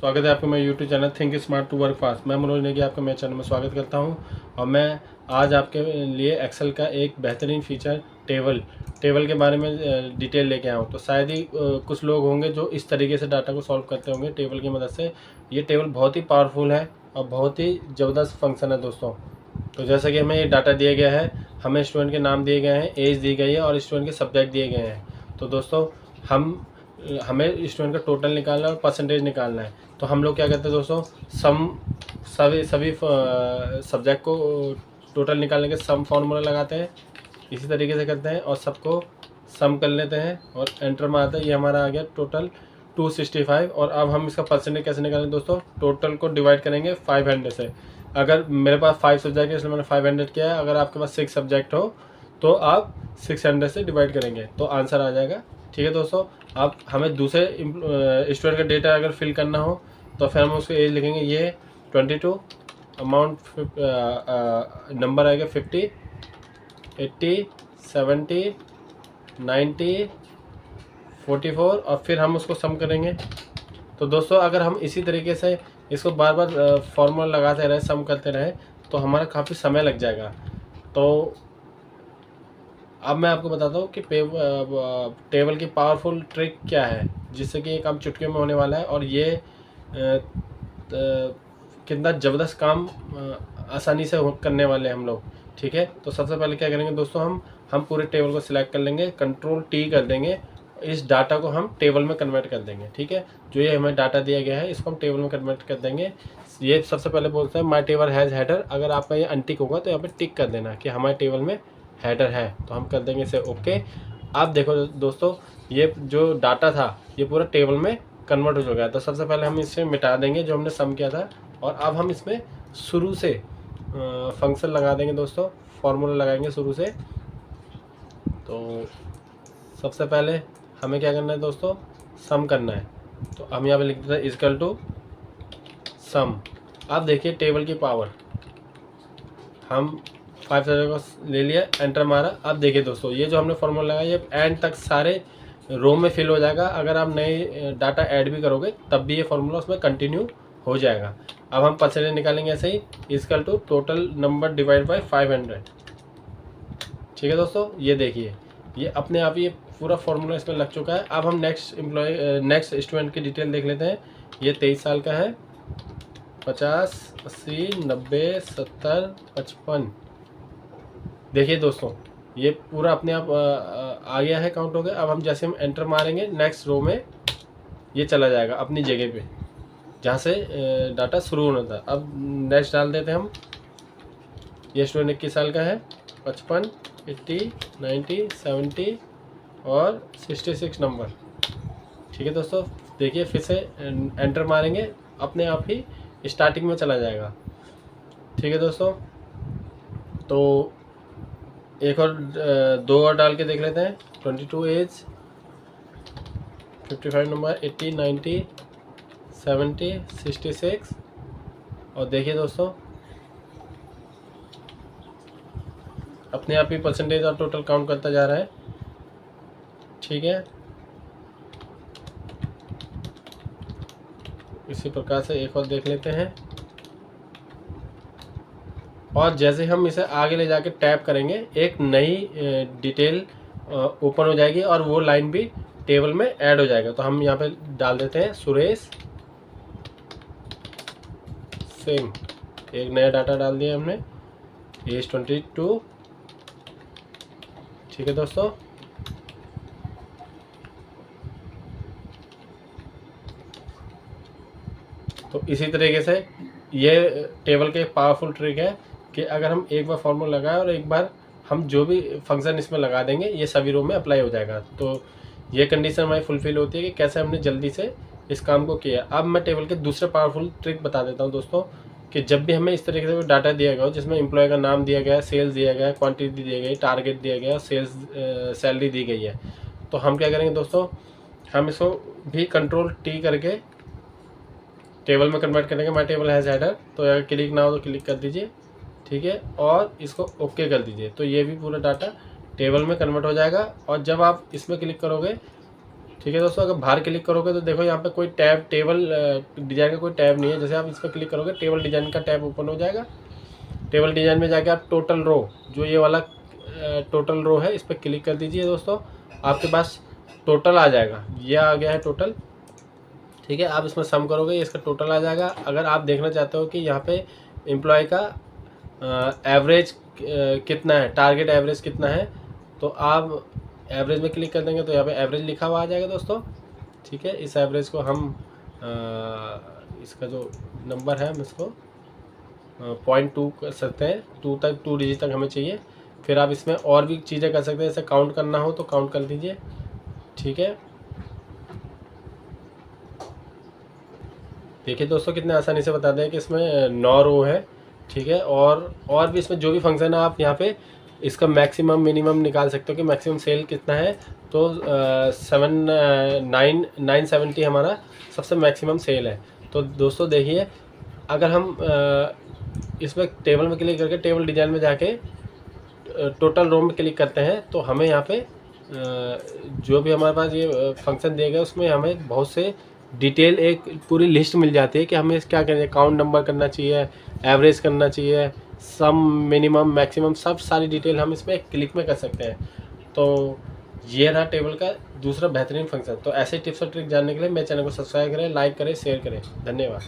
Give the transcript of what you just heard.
स्वागत है आपको मेरे YouTube channel think smart to work fast. मैं मनोज नेगी आपका मेरे चैनल में स्वागत करता हूं और मैं आज आपके लिए एक्सेल का एक बेहतरीन फीचर टेबल के बारे में डिटेल लेके आया हूं। तो शायद ही कुछ लोग होंगे जो इस तरीके से डाटा को सॉल्व करते होंगे टेबल की मदद से। ये टेबल बहुत ही पावरफुल है और बहुत ही ज़बरदस्त फंक्शन है दोस्तों। तो जैसा कि हमें ये डाटा दिया गया है, हमें स्टूडेंट के नाम दिए गए हैं, एज दी गई है और स्टूडेंट के सब्जेक्ट दिए गए हैं। तो दोस्तों हमें स्टूडेंट का टोटल निकालना है और परसेंटेज निकालना है। तो हम लोग क्या करते हैं दोस्तों, सभी सब्जेक्ट को टोटल निकालने के सम फार्मूला लगाते हैं, इसी तरीके से करते हैं और सबको सम कर लेते हैं और एंटर मारते हैं। ये हमारा आ गया टोटल 265। और अब हम इसका परसेंटेज कैसे निकालेंगे दोस्तों, टोटल को डिवाइड करेंगे 500 से। अगर मेरे पास 5 सब्जेक्ट है इसलिए मैंने 500 किया है। अगर आपके पास 6 सब्जेक्ट हो तो आप 600 से डिवाइड करेंगे तो आंसर आ जाएगा। ठीक है दोस्तों, आप हमें दूसरे स्टूडेंट का डेटा अगर फिल करना हो तो फिर हम उसको एज लिखेंगे। ये 22, अमाउंट नंबर आएगा 50, 80, 70, 90, 44 और फिर हम उसको सम करेंगे। तो दोस्तों अगर हम इसी तरीके से इसको बार बार फॉर्मूला लगाते रहे, सम करते रहे तो हमारा काफ़ी समय लग जाएगा। तो अब मैं आपको बताता हूँ कि टेबल की पावरफुल ट्रिक क्या है जिससे कि ये काम चुटकी में होने वाला है और ये कितना ज़बरदस्त काम आसानी से करने वाले हैं हम लोग। ठीक है, तो सबसे पहले क्या करेंगे दोस्तों, हम पूरे टेबल को सिलेक्ट कर लेंगे, कंट्रोल टी कर देंगे, इस डाटा को हम टेबल में कन्वर्ट कर देंगे। ठीक है, जो ये हमें डाटा दिया गया है इसको हम टेबल में कन्वर्ट कर देंगे। ये सबसे पहले बोलते हैं माई टेबल हैज़ हेडर। अगर आपका ये अनटिक होगा तो यहाँ पे टिक कर देना कि हमारे टेबल में हेडर है, तो हम कर देंगे इसे ओके। आप देखो दोस्तों, ये जो डाटा था ये पूरा टेबल में कन्वर्ट हो चुका है। तो सबसे पहले हम इसे मिटा देंगे जो हमने सम किया था और अब हम इसमें शुरू से फंक्शन लगा देंगे दोस्तों, फार्मूला लगाएंगे शुरू से। तो सबसे पहले हमें क्या करना है दोस्तों, सम करना है। तो हम यहाँ पे लिख देते हैं इक्वल टू सम। आप देखिए टेबल की पावर, हम 5 को ले लिया, एंटर मारा। अब देखिए दोस्तों ये जो हमने फार्मूला लगाया ये एंड तक सारे रो में फिल हो जाएगा। अगर आप नए डाटा ऐड भी करोगे तब भी ये फार्मूला उसमें कंटिन्यू हो जाएगा। अब हम परसेंटेज निकालेंगे ऐसे ही, equal to total number divide by 500। ठीक है दोस्तों, ये देखिए ये अपने आप ये पूरा फार्मूला इसमें लग चुका है। अब हम नेक्स्ट स्टूडेंट की डिटेल देख लेते हैं। ये 23 साल का है, 50, 80, 90, 70, 55। देखिए दोस्तों ये पूरा अपने आप आ गया है, काउंट हो गया। अब हम जैसे हम एंटर मारेंगे नेक्स्ट रो में ये चला जाएगा अपनी जगह पे जहाँ से डाटा शुरू होना था। अब नेक्स्ट डाल देते हैं हम। ये स्टूडेंट 21 साल का है, 55, 80, 90, 70 और 66 नंबर। ठीक है दोस्तों, देखिए फिर से एंटर मारेंगे अपने आप ही स्टार्टिंग में चला जाएगा। ठीक है दोस्तों, तो एक और 2 और डाल के देख लेते हैं। 22 एज, 55 नंबर, 80, 90, 70, 66 और देखिए दोस्तों अपने आप ही परसेंटेज और टोटल काउंट करता जा रहा है। ठीक है, इसी प्रकार से एक और देख लेते हैं। और जैसे हम इसे आगे ले जाके टैप करेंगे एक नई डिटेल ओपन हो जाएगी और वो लाइन भी टेबल में ऐड हो जाएगा। तो हम यहाँ पे डाल देते हैं सुरेश सिंह, एक नया डाटा डाल दिया हमने, एज 22। ठीक है दोस्तों, तो इसी तरीके से ये टेबल के पावरफुल ट्रिक है कि अगर हम एक बार फॉर्मूला लगाएं और एक बार हम जो भी फंक्शन इसमें लगा देंगे ये सभी रो में अप्लाई हो जाएगा। तो ये कंडीशन हमारी फुलफिल होती है कि कैसे हमने जल्दी से इस काम को किया। अब मैं टेबल के दूसरे पावरफुल ट्रिक बता देता हूँ दोस्तों कि जब भी हमें इस तरीके से डाटा दिया गया हो जिसमें एम्प्लॉय का नाम दिया गया है, सेल्स दिया गया है, क्वांटिटी दी गई, टारगेट दिया गया, सेल्स सैलरी दी गई है, तो हम क्या करेंगे दोस्तों, हम इसको भी कंट्रोल टी करके टेबल में कन्वर्ट करेंगे। माई टेबल हैज़ हेडर, तो अगर क्लिक ना हो तो क्लिक कर दीजिए। ठीक है, और इसको ओके कर दीजिए तो ये भी पूरा डाटा टेबल में कन्वर्ट हो जाएगा। और जब आप इसमें क्लिक करोगे, ठीक है दोस्तों, अगर बाहर क्लिक करोगे तो देखो यहाँ पे कोई टैब, टेबल डिज़ाइन का कोई टैब नहीं है। जैसे आप इस पर क्लिक करोगे टेबल डिज़ाइन का टैब ओपन हो जाएगा। टेबल डिज़ाइन में जाके आप टोटल रो, जो ये वाला टोटल रो है, इस पर क्लिक कर दीजिए दोस्तों, आपके पास टोटल आ जाएगा। ये आ गया है टोटल, ठीक है। आप इसमें सम करोगे, इसका टोटल आ जाएगा। अगर आप देखना चाहते हो कि यहाँ पे एम्प्लॉय का एवरेज कितना है, टारगेट एवरेज कितना है, तो आप एवरेज में क्लिक कर देंगे तो यहाँ पे एवरेज लिखा हुआ आ जाएगा दोस्तों, ठीक है। इस एवरेज को हम इसका जो नंबर है हम इसको 0.2 कर सकते हैं, 2 डिजिट तक हमें चाहिए। फिर आप इसमें और भी चीज़ें कर सकते हैं, जैसे काउंट करना हो तो काउंट कर दीजिए, ठीक है। देखिए दोस्तों कितने आसानी से बता दें कि इसमें 9 रो है, ठीक है। और भी इसमें जो भी फंक्शन है आप यहाँ पे इसका मैक्सिमम मिनिमम निकाल सकते हो कि मैक्सिमम सेल कितना है। तो 970 हमारा सबसे मैक्सिमम सेल है। तो दोस्तों देखिए, अगर हम इसमें टेबल में क्लिक करके टेबल डिज़ाइन में जाके टोटल रो में क्लिक करते हैं तो हमें यहाँ पे जो भी हमारे पास ये फंक्शन दिए गए उसमें हमें बहुत से डिटेल, एक पूरी लिस्ट मिल जाती है कि हमें क्या करना है, काउंट नंबर करना चाहिए, एवरेज करना चाहिए, सम, मिनिमम, मैक्सिमम, सब सारी डिटेल हम इसमें एक क्लिक में कर सकते हैं। तो ये रहा टेबल का दूसरा बेहतरीन फंक्शन। तो ऐसे टिप्स और ट्रिक जानने के लिए मेरे चैनल को सब्सक्राइब करें, लाइक करें, शेयर करें। धन्यवाद।